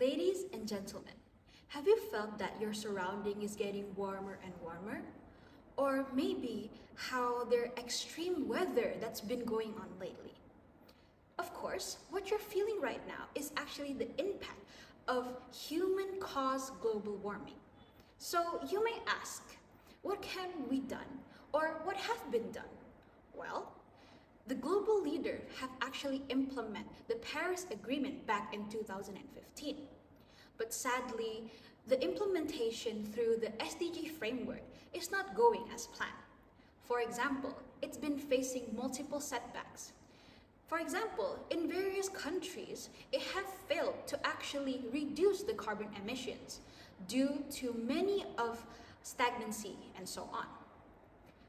Ladies and gentlemen, have you felt that your surrounding is getting warmer and warmer? Or maybe how their extreme weather that's been going on lately? Of course, what you're feeling right now is actually the impact of human-caused global warming. So you may ask, what can we done or what has been done? Well, the global leaders have actually implemented the Paris Agreement back in 2015. But sadly, the implementation through the SDG framework is not going as planned. For example, it's been facing multiple setbacks. For example, in various countries, it has failed to actually reduce the carbon emissions due to many of stagnancy and so on.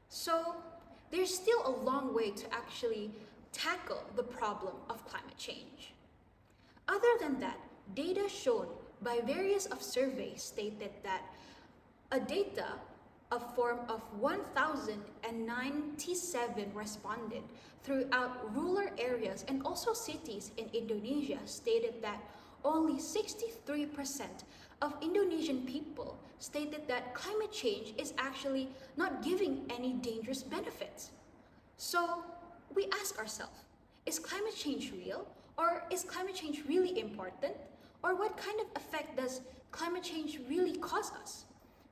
So there's still a long way to actually tackle the problem of climate change. Other than that, data shown by various of surveys stated that a data a form of 1,097 responded throughout rural areas and also cities in Indonesia stated that only 63% of Indonesian people stated that climate change is actually not giving any dangerous benefits. So we ask ourselves, is climate change real? Or is climate change really important? Or what kind of effect does climate change really cause us?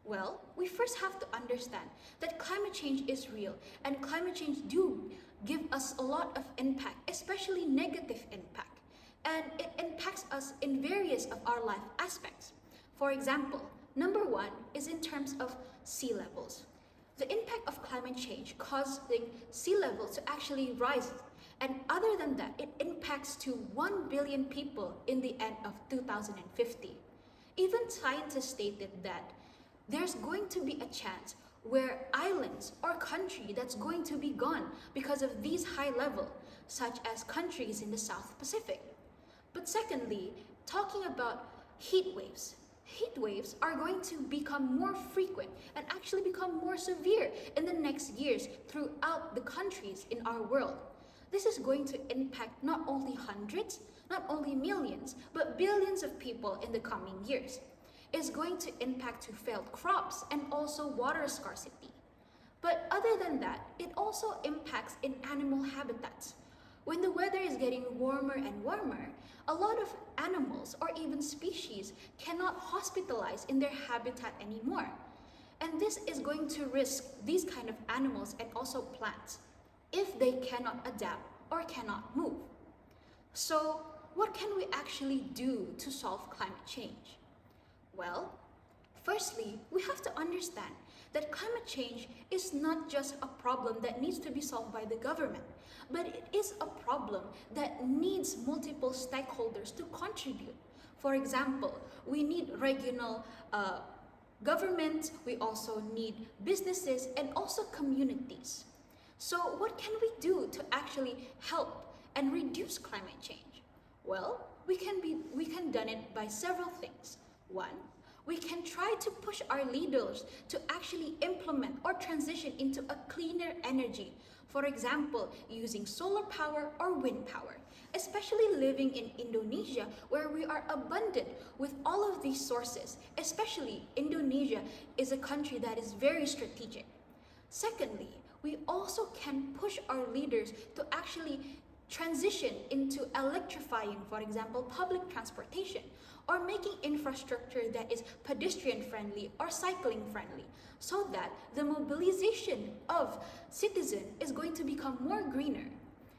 Well, we first have to understand that climate change is real and climate change do give us a lot of impact, especially negative impact. And it impacts us in various of our life aspects. For example, number one is in terms of sea levels. The impact of climate change causing sea levels to actually rise. And other than that, it impacts to 1 billion people in the end of 2050. Even scientists stated that there's going to be a chance where islands or country that's going to be gone because of these high level, such as countries in the South Pacific. But secondly, talking about heat waves. Heat waves are going to become more frequent and actually become more severe in the next years throughout the countries in our world. This is going to impact not only hundreds, not only millions, but billions of people in the coming years. It's going to impact to failed crops and also water scarcity. But other than that, it also impacts in animal habitats. When the weather is getting warmer and warmer, a lot of animals or even species cannot hospitalize in their habitat anymore. And this is going to risk these kind of animals and also plants if they cannot adapt or cannot move. So what can we actually do to solve climate change? Well, firstly, we have to understand that climate change is not just a problem that needs to be solved by the government, but it is a problem that needs multiple stakeholders to contribute. For example, we need regional governments, we also need businesses and also communities. So what can we do to actually help and reduce climate change? Well, we can done it by several things. One, we can try to push our leaders to actually implement or transition into a cleaner energy. For example, using solar power or wind power, especially living in Indonesia where we are abundant with all of these sources, especially Indonesia is a country that is very strategic. Secondly, we also can push our leaders to actually transition into electrifying, for example, public transportation, or making infrastructure that is pedestrian friendly or cycling friendly, so that the mobilization of citizens is going to become more greener.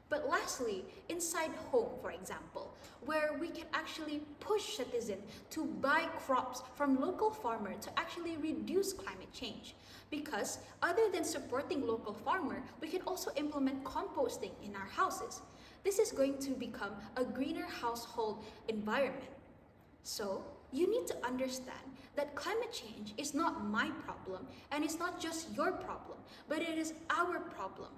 But lastly, inside home, for example, where we can actually push citizens to buy crops from local farmers to actually reduce climate change. Because other than supporting local farmer, we can also implement composting in our houses. This is going to become a greener household environment. So you need to understand that climate change is not my problem and it's not just your problem, but it is our problem.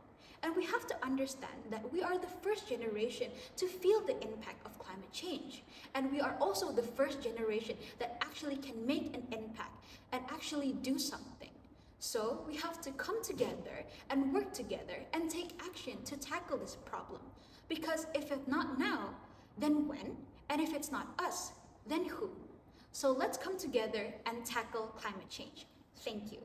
And we have to understand that we are the first generation to feel the impact of climate change. And we are also the first generation that actually can make an impact and actually do something. So we have to come together and work together and take action to tackle this problem. Because if it's not now, then when? And if it's not us, then who? So let's come together and tackle climate change. Thank you.